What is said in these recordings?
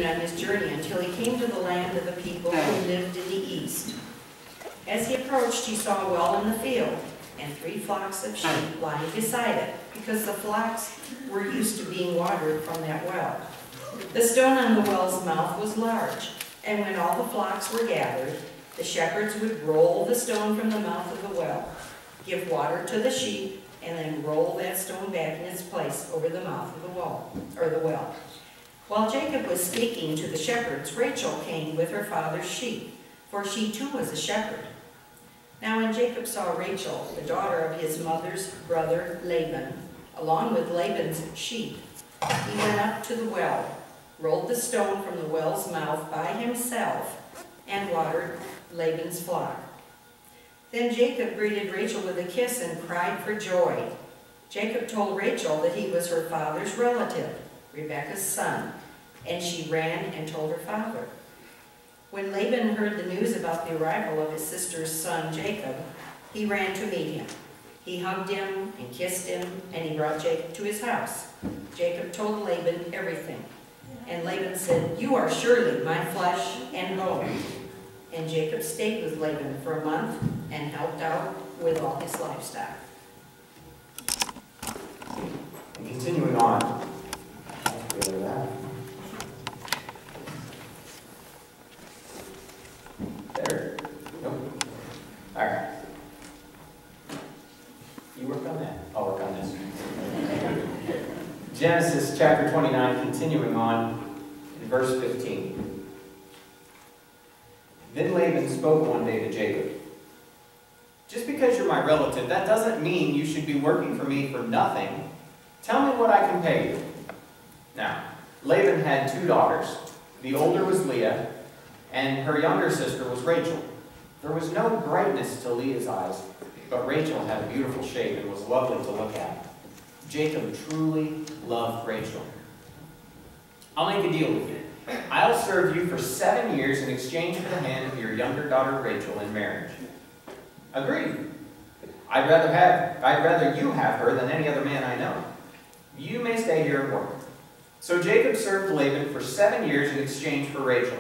continued on his journey until he came to the land of the people who lived in the east. As he approached, he saw a well in the field, and 3 flocks of sheep lying beside it, because the flocks were used to being watered from that well. The stone on the well's mouth was large, and when all the flocks were gathered, the shepherds would roll the stone from the mouth of the well, give water to the sheep, and then roll that stone back in its place over the mouth of the well. While Jacob was speaking to the shepherds, Rachel came with her father's sheep, for she too was a shepherd. Now when Jacob saw Rachel, the daughter of his mother's brother Laban, along with Laban's sheep, he went up to the well, rolled the stone from the well's mouth by himself, and watered Laban's flock. Then Jacob greeted Rachel with a kiss and cried for joy. Jacob told Rachel that he was her father's relative, Rebekah's son, and she ran and told her father. When Laban heard the news about the arrival of his sister's son Jacob, he ran to meet him. He hugged him and kissed him, and he brought Jacob to his house. Jacob told Laban everything. And Laban said, "You are surely my flesh and bone." And Jacob stayed with Laban for a month and helped out with all his livestock. And continuing on, there. Nope. All right. You work on that. I'll work on this. Genesis chapter 29, continuing on in verse 15. Then Laban spoke one day to Jacob. "Just because you're my relative, that doesn't mean you should be working for me for nothing. Tell me what I can pay you." Now, Laban had 2 daughters. The older was Leah, and her younger sister was Rachel. There was no brightness to Leah's eyes, but Rachel had a beautiful shape and was lovely to look at. Jacob truly loved Rachel. "I'll make a deal with you. I'll serve you for 7 years in exchange for the hand of your younger daughter Rachel in marriage." "Agreed. I'd rather you have her than any other man I know. You may stay here and work." So Jacob served Laban for 7 years in exchange for Rachel.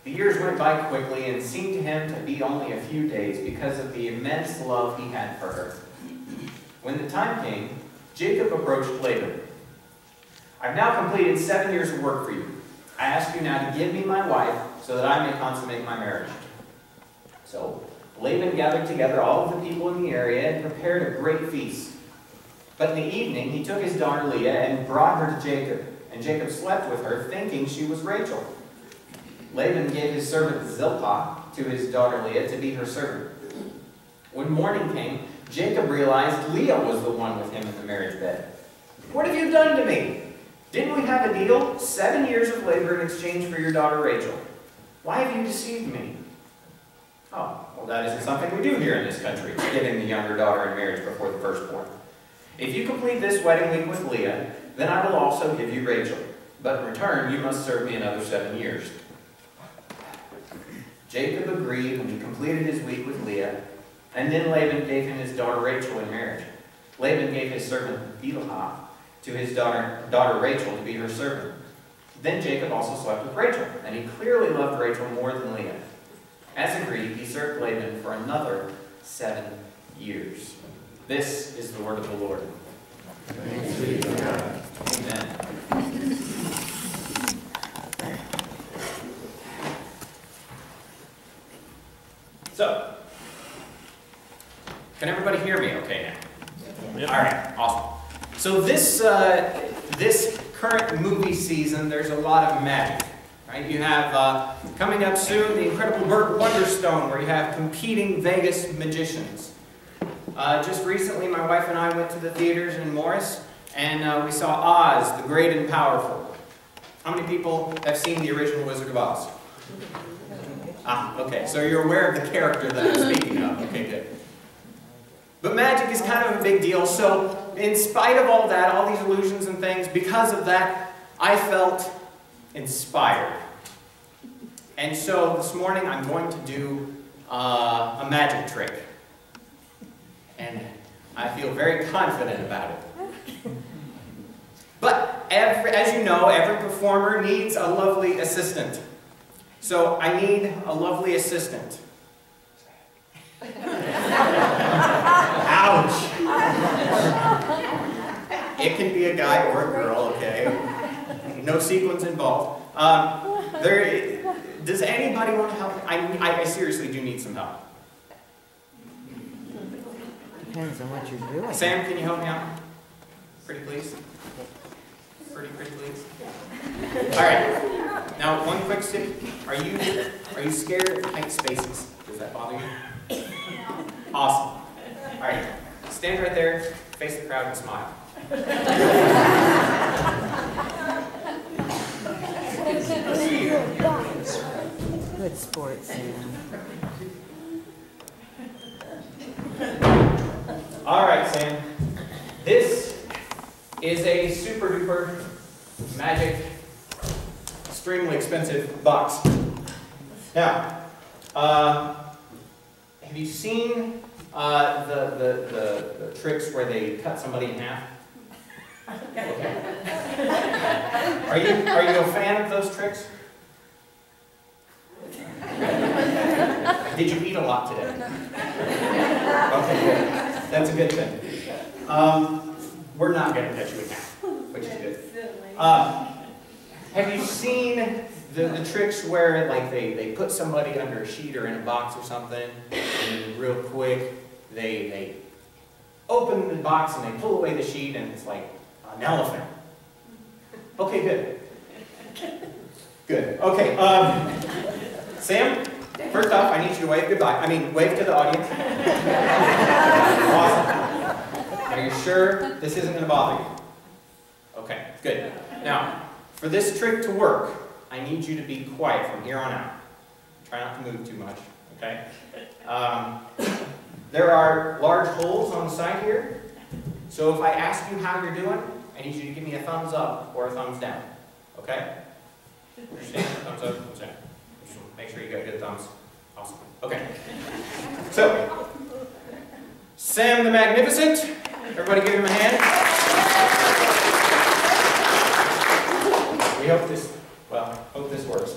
The years went by quickly and seemed to him to be only a few days because of the immense love he had for her. When the time came, Jacob approached Laban. "I've now completed 7 years of work for you. I ask you now to give me my wife so that I may consummate my marriage." So Laban gathered together all of the people in the area and prepared a great feast. But in the evening he took his daughter Leah and brought her to Jacob, and Jacob slept with her, thinking she was Rachel. Laban gave his servant Zilpah to his daughter Leah to be her servant. When morning came, Jacob realized Leah was the one with him in the marriage bed. "What have you done to me? Didn't we have a deal? 7 years of labor in exchange for your daughter Rachel. Why have you deceived me?" "Oh, well, that isn't something we do here in this country, giving the younger daughter in marriage before the firstborn. If you complete this wedding week with Leah, then I will also give you Rachel. But in return, you must serve me another 7 years. Jacob agreed when he completed his week with Leah, and then Laban gave him his daughter Rachel in marriage. Laban gave his servant Bilhah to his daughter Rachel to be her servant. Then Jacob also slept with Rachel, and he clearly loved Rachel more than Leah. As agreed, he served Laban for another 7 years. This is the word of the Lord. Thanks be to God. Amen. So, can everybody hear me okay now? Yep. All right, awesome. So this current movie season, there's a lot of magic. Right? You have, coming up soon, The Incredible Burt Wonderstone, where you have competing Vegas magicians. Just recently, my wife and I went to the theaters in Morris, and we saw Oz, the Great and Powerful. How many people have seen the original Wizard of Oz? Ah, okay, so you're aware of the character that I'm speaking of. Okay, good. But magic is kind of a big deal, so in spite of all that, all these illusions and things, because of that, I felt inspired. And so this morning I'm going to do a magic trick. And I feel very confident about it. But as you know, every performer needs a lovely assistant. So I need a lovely assistant. Ouch! It can be a guy or a girl, okay? No sequins involved. Does anybody want to help? I seriously do need some help. Depends on what you're doing. Sam, can you help me out? Pretty please? Pretty please? Alright. Now, one quick tip. Are you scared of tight spaces? Does that bother you? Awesome. Alright. Stand right there, face the crowd, and smile. Good sport, Sam. Alright, Sam. This is a super duper magic, extremely expensive box. Now, have you seen the tricks where they cut somebody in half? Okay. Are you a fan of those tricks? Did you eat a lot today? Okay, good. That's a good thing. We're not going to cut you in half, which is good. Have you seen the tricks where like they put somebody under a sheet or in a box or something, and real quick they open the box and they pull away the sheet and it's like an elephant? Okay, good. Good. Okay. Sam, first off, I need you to wave goodbye. I mean, wave to the audience. Awesome. Are you sure this isn't going to bother you? Okay, good. Now, for this trick to work, I need you to be quiet from here on out. Try not to move too much, okay? There are large holes on the side here. So if I ask you how you're doing, I need you to give me a thumbs up or a thumbs down, okay? Understand? Thumbs up, thumbs down. Make sure you got good thumbs. Awesome. Okay. So, Sam the Magnificent. Everybody give him a hand. We hope this works.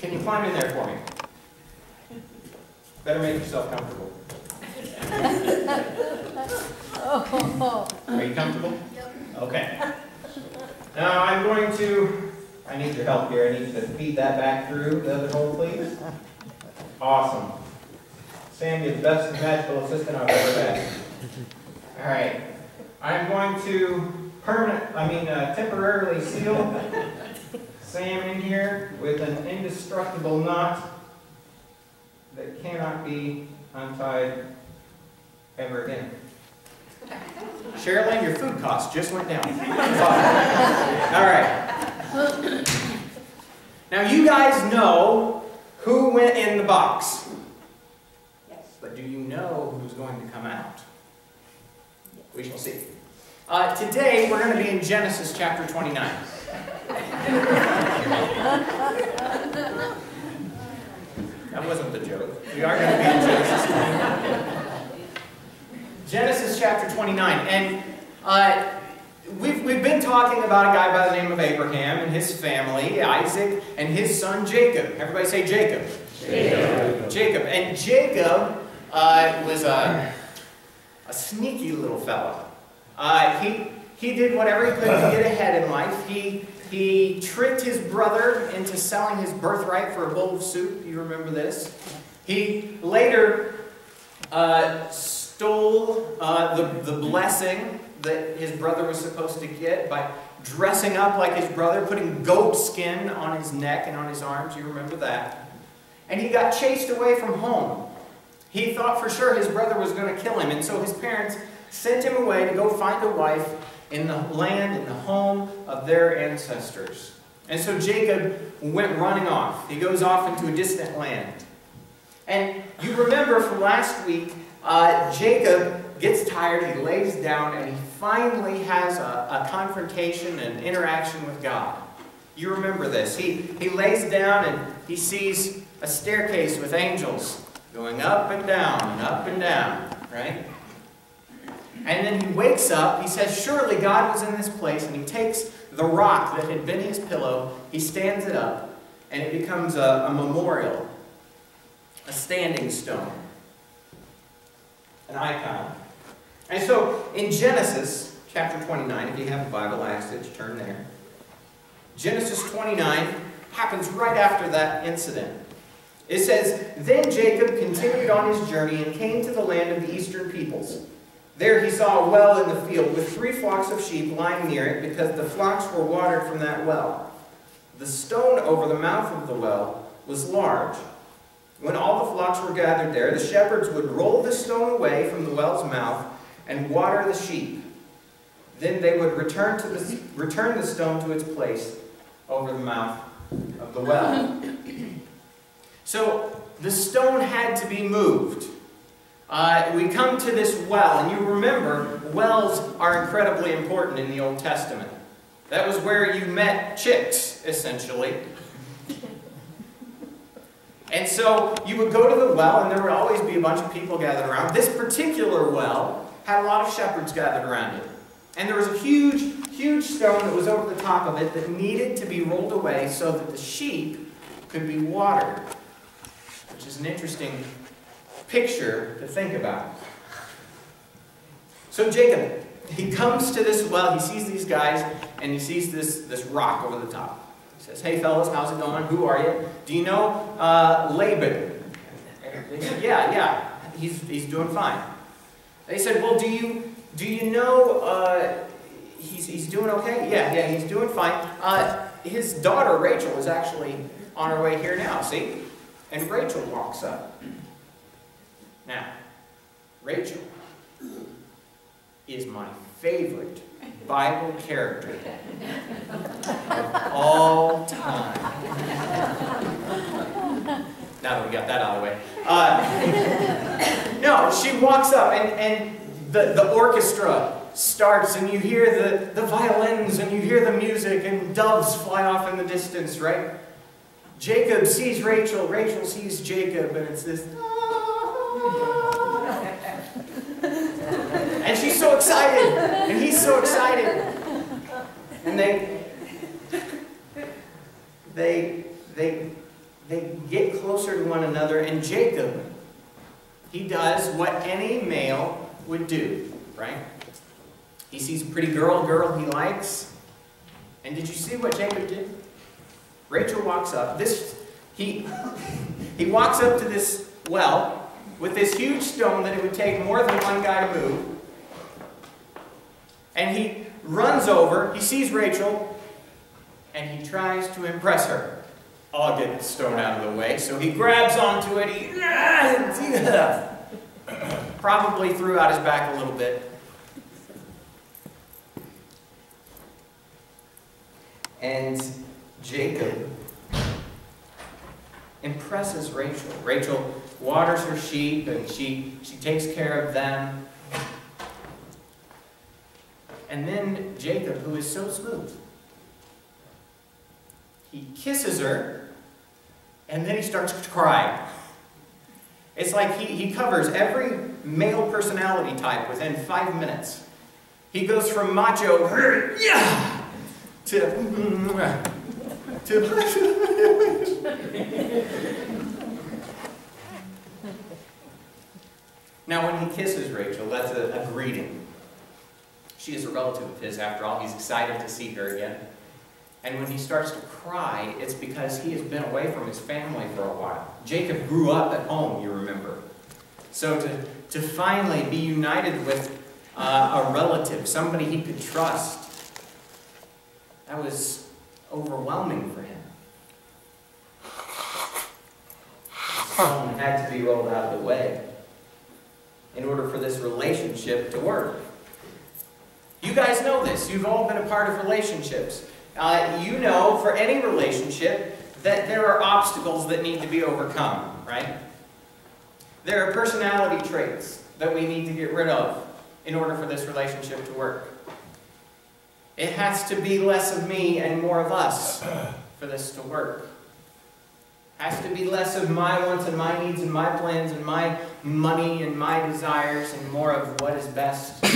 Can you climb in there for me? Better make yourself comfortable. Are you comfortable? Yep. Okay. Now I need your help here. I need you to feed that back through the other hole, please. Awesome. Sam, you're the best magical assistant I've ever had. All right. I'm going to temporarily seal Sam in here with an indestructible knot that cannot be untied ever again. Sherilyn, your food costs just went down. All right. Now you guys know who went in the box. Yes. But do you know who's going to come out? We shall see. Today we're going to be in Genesis chapter 29. That wasn't the joke. We are going to be in Genesis 29. Genesis chapter 29. And we've been talking about a guy by the name of Abraham and his family, Isaac, and his son Jacob. Everybody say Jacob. Jacob. Jacob. And Jacob was a sneaky little fella. He did whatever he could to get ahead in life. He tricked his brother into selling his birthright for a bowl of soup. You remember this? He later stole the blessing that his brother was supposed to get by dressing up like his brother, putting goat skin on his neck and on his arms. You remember that? And he got chased away from home. He thought for sure his brother was going to kill him, and so his parents sent him away to go find a wife in the land, in the home of their ancestors. And so Jacob went running off. He goes off into a distant land. And you remember from last week, Jacob gets tired, he lays down, and he finally has a confrontation, an interaction with God. You remember this. He lays down and he sees a staircase with angels going up and down, right? And then he wakes up, he says, surely God was in this place, and he takes the rock that had been his pillow, he stands it up, and it becomes a memorial, a standing stone, an icon. And so in Genesis chapter 29, if you have a Bible, I ask that you turn there. Genesis 29 happens right after that incident. It says, "Then Jacob continued on his journey and came to the land of the eastern peoples. There he saw a well in the field with 3 flocks of sheep lying near it, because the flocks were watered from that well. The stone over the mouth of the well was large. When all the flocks were gathered there, the shepherds would roll the stone away from the well's mouth and water the sheep. Then they would return the stone to its place over the mouth of the well." So the stone had to be moved. We come to this well, and you remember, wells are incredibly important in the Old Testament. That was where you met chicks, essentially. And so you would go to the well, and there would always be a bunch of people gathered around. This particular well had a lot of shepherds gathered around it. And there was a huge, huge stone that was over the top of it that needed to be rolled away so that the sheep could be watered. Which is an interesting picture to think about. So Jacob, he comes to this well, he sees these guys, and he sees this rock over the top. He says, "Hey fellas, how's it going? Who are you? Do you know Laban?" They said, yeah, he's doing fine. They said, "Well, do you know he's doing okay?" Yeah, he's doing fine. His daughter Rachel is actually on her way here now, see? And Rachel walks up. Now, Rachel is my favorite Bible character of all time. Now that we got that out of the way. No, she walks up, and the orchestra starts, and you hear the violins, and you hear the music, and doves fly off in the distance, right? Jacob sees Rachel, Rachel sees Jacob, and it's this... And she's so excited, and he's so excited. And they get closer to one another, and Jacob, he does what any male would do, right? He sees a pretty girl he likes. And did you see what Jacob did? Rachel walks up. He walks up to this well with this huge stone that it would take more than one guy to move. And he runs over, he sees Rachel, and he tries to impress her. I'll get the stone out of the way. So he grabs onto it, he probably threw out his back a little bit. And Jacob impresses Rachel. Rachel waters her sheep, and she takes care of them. And then Jacob, who is so smooth, he kisses her, and then he starts to cry. It's like he covers every male personality type within 5 minutes. He goes from macho, yeah, to Now, when he kisses Rachel, that's a greeting. She is a relative of his, after all. He's excited to see her again. And when he starts to cry, it's because he has been away from his family for a while. Jacob grew up at home, you remember. So to finally be united with a relative, somebody he could trust, that was overwhelming for him. The stone had to be rolled out of the way in order for this relationship to work. You guys know this. You've all been a part of relationships. You know, for any relationship, that there are obstacles that need to be overcome, right? There are personality traits that we need to get rid of in order for this relationship to work. It has to be less of me and more of us for this to work. It has to be less of my wants and my needs and my plans and my money and my desires and more of what is best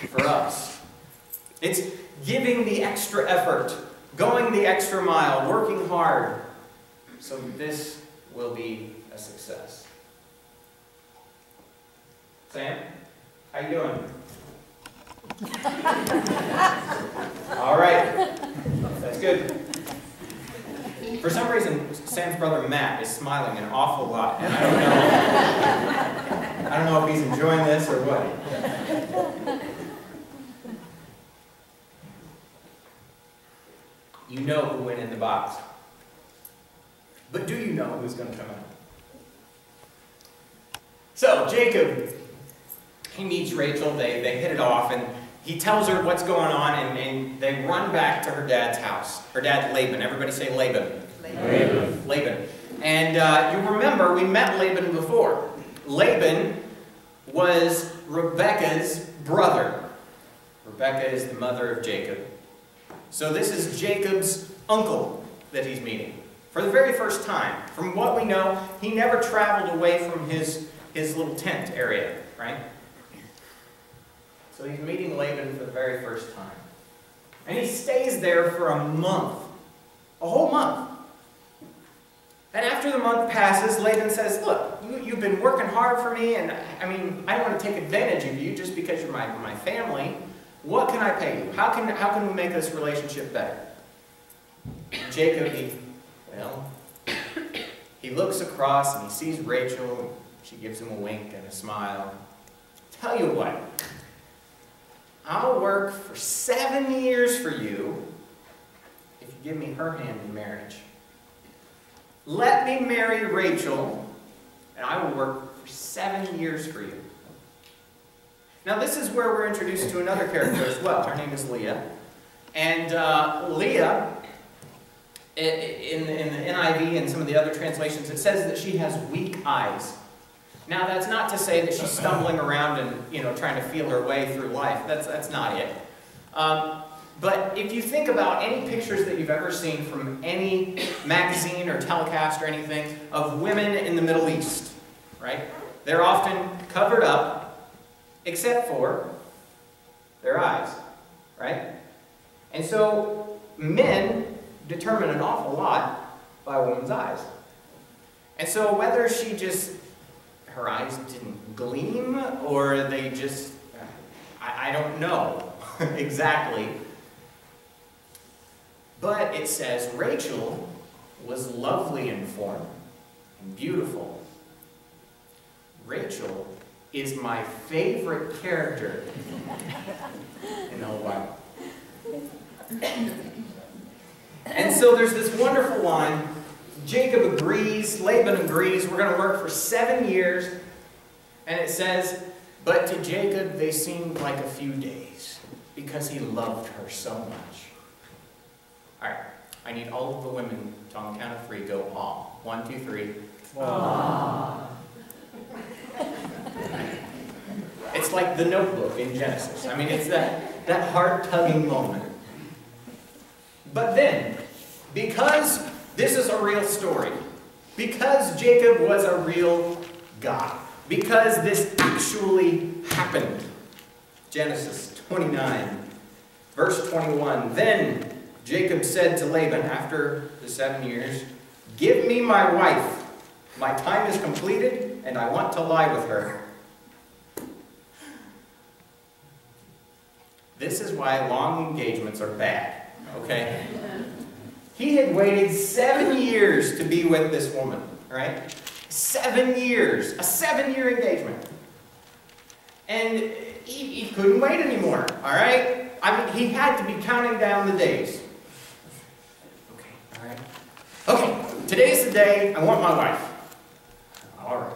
for us. giving the extra effort, going the extra mile, working hard. So this will be a success. Sam, how you doing? All right, that's good. For some reason, Sam's brother Matt is smiling an awful lot, and I don't know if he's enjoying this or what. You know who went in the box. But do you know who's going to come out? So, Jacob, he meets Rachel, they hit it off, and he tells her what's going on, and they run back to her dad's house. Her dad, Laban. Everybody say Laban. Laban. Laban. And you remember, we met Laban before. Laban was Rebekah's brother. Rebekah is the mother of Jacob. So this is Jacob's uncle that he's meeting for the very first time. From what we know, he never traveled away from his little tent area, right? So he's meeting Laban for the very first time. And he stays there for a month. A whole month. And after the month passes, Laban says, look, you've been working hard for me, and I mean, I don't want to take advantage of you just because you're my family. What can I pay you? How can we make this relationship better? Jacob, he looks across and he sees Rachel, and she gives him a wink and a smile. Tell you what, I'll work for 7 years for you if you give me her hand in marriage. Let me marry Rachel, and I will work for 7 years for you. Now this is where we're introduced to another character as well. Her name is Leah. And Leah, in the NIV and some of the other translations, it says that she has weak eyes. Now that's not to say that she's stumbling around and trying to feel her way through life. That's not it. But if you think about any pictures that you've ever seen from any magazine or telecast or anything of women in the Middle East, right? They're often covered up, except for their eyes, right? And so men determine an awful lot by a woman's eyes. And so whether her eyes didn't gleam, or they just, I don't know exactly. But it says Rachel was lovely in form and beautiful. Rachel is my favorite character in the whole Bible. And so there's this wonderful line. Jacob agrees, Laban agrees, we're going to work for 7 years. And it says, but to Jacob they seemed like a few days because he loved her so much. All right, I need all of the women to, on the count of 3, go aw. 1, 2, 3. Aw. It's like the Notebook in Genesis. I mean, it's that heart-tugging moment. But then, because this is a real story, because Jacob was a real guy, because this actually happened, Genesis 29, verse 21, then Jacob said to Laban after the 7 years, give me my wife. My time is completed, and I want to lie with her. This is why long engagements are bad, okay? He had waited 7 years to be with this woman, right? 7 years, a 7-year engagement. And he couldn't wait anymore, all right? I mean, he had to be counting down the days. Okay, all right. Okay, today's the day I want my wife. All right.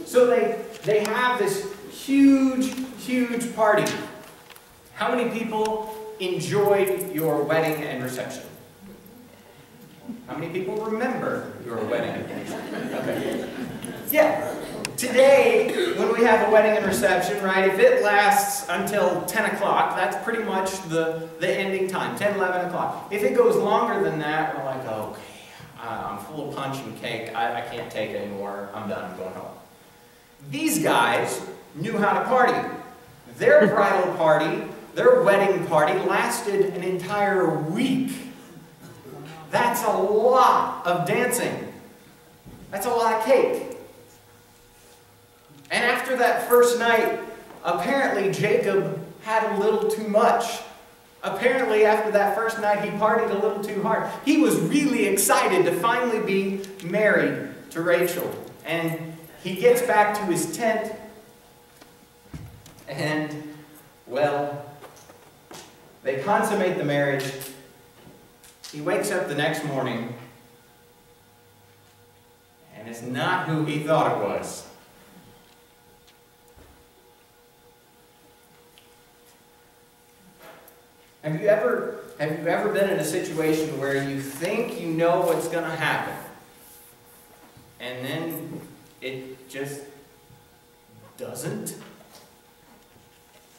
So they have this huge party. How many people enjoyed your wedding and reception? How many people remember your wedding and reception? Okay. Yeah. Today, when we have a wedding and reception, right, if it lasts until 10 o'clock, that's pretty much the ending time, 10, 11 o'clock. If it goes longer than that, we're like, okay, I'm full of punch and cake. I can't take it anymore. I'm done. I'm going home. These guys knew how to party. Their bridal party, Their wedding party lasted an entire week. That's a lot of dancing. That's a lot of cake. And after that first night, apparently Jacob had a little too much. Apparently after that first night, he partied a little too hard. He was really excited to finally be married to Rachel. And he gets back to his tent, and, well, they consummate the marriage. He wakes up the next morning, and it's not who he thought it was. Have you ever been in a situation where you think you know what's going to happen, and then it just doesn't?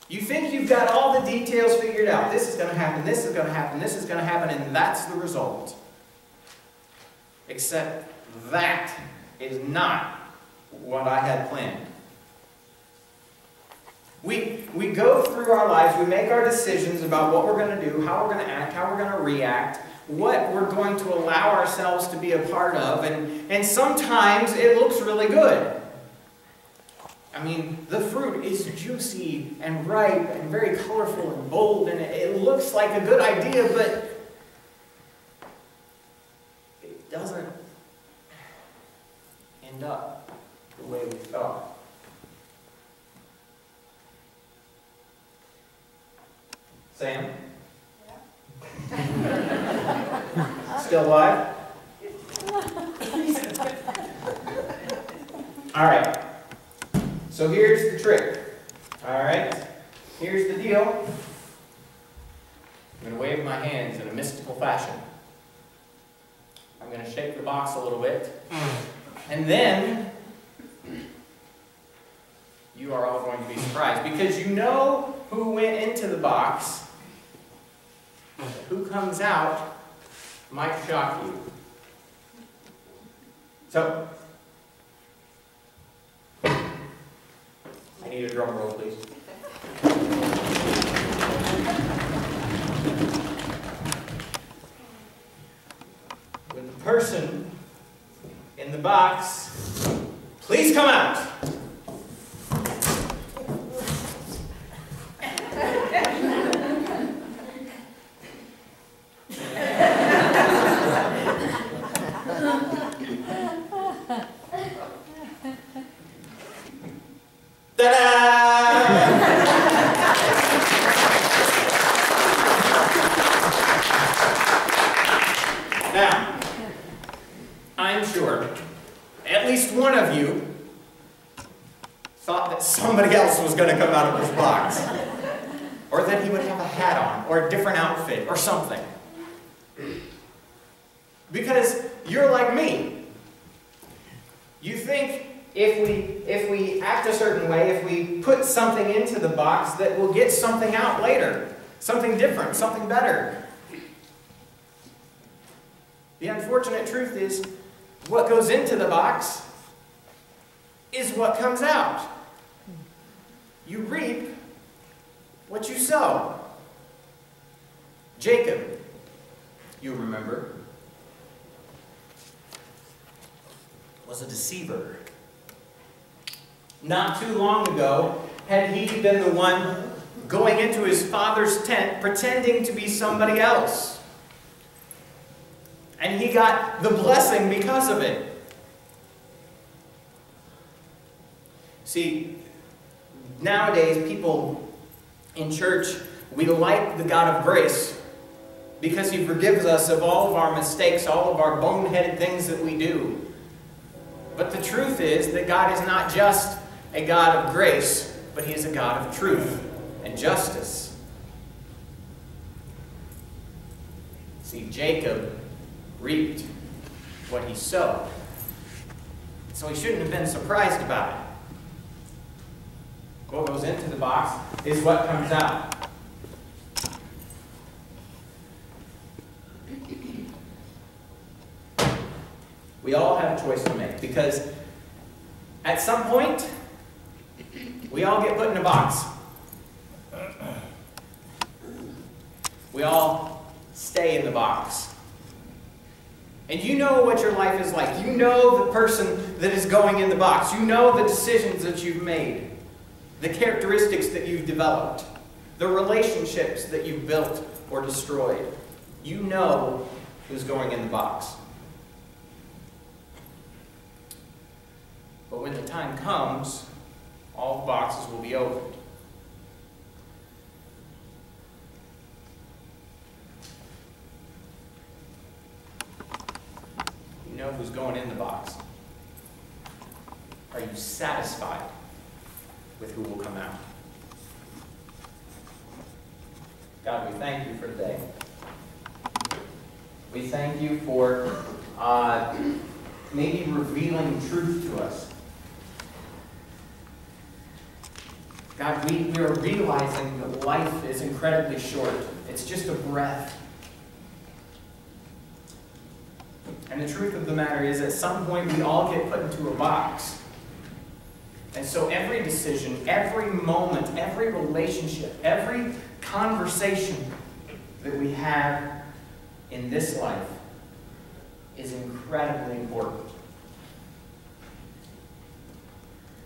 You think you've got all the details figured out. This is going to happen, this is going to happen, this is going to happen, and that's the result. Except that is not what I had planned. We go through our lives, we make our decisions about what we're going to do, how we're going to act, how we're going to react, what we're going to allow ourselves to be a part of, and sometimes it looks really good. I mean, the fruit is juicy and ripe and very colorful and bold, and it looks like a good idea, but it doesn't end up the way we thought. Sam? Yeah. Still alive? All right. So here's the trick. All right. Here's the deal. I'm going to wave my hands in a mystical fashion. I'm going to shake the box a little bit. And then you are all going to be surprised, because you know who went into the box. Who comes out might shock you. So, I need a drum roll, please. With the person in the box, please come out. Now, I'm sure at least one of you thought that somebody else was going to come out of this box. Or that he would have a hat on, or a different outfit, or something. Because you're like me. You think if we act a certain way, if we put something into the box, that we'll get something out later. Something different, something better. The unfortunate truth is, what goes into the box is what comes out. You reap what you sow. Jacob, you remember, was a deceiver. Not too long ago, had he been the one going into his father's tent pretending to be somebody else. And he got the blessing because of it. See, nowadays people in church, we like the God of grace because He forgives us of all of our mistakes, all of our boneheaded things that we do. But the truth is that God is not just a God of grace, but He is a God of truth and justice. See, Jacob reaped what he sowed. So he shouldn't have been surprised about it. What goes into the box is what comes out. We all have a choice to make, because at some point, we all get put in a box. We all stay in the box. And you know what your life is like. You know the person that is going in the box. You know the decisions that you've made, the characteristics that you've developed, the relationships that you've built or destroyed. You know who's going in the box. But when the time comes, all boxes will be opened. You know who's going in the box. Are you satisfied with who will come out? God, we thank you for today. We thank you for maybe revealing truth to us. God, we are realizing that life is incredibly short. It's just a breath. And the truth of the matter is, at some point, we all get put into a box. And so every decision, every moment, every relationship, every conversation that we have in this life is incredibly important.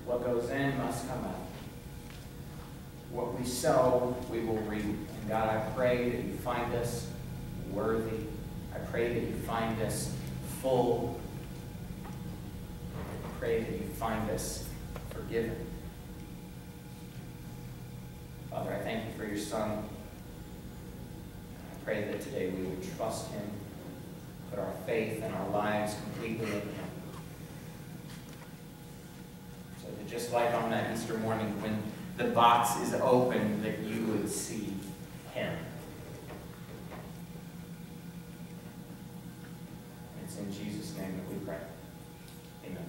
What goes in must come out. What we sow, we will reap. And God, I pray that you find us worthy. I pray that you find us full. I pray that you find us forgiven. Father, I thank you for your Son. I pray that today we would trust him, put our faith and our lives completely in him. So that just like on that Easter morning when the box is open, that you would see him. It's in Jesus' name that we pray. Amen.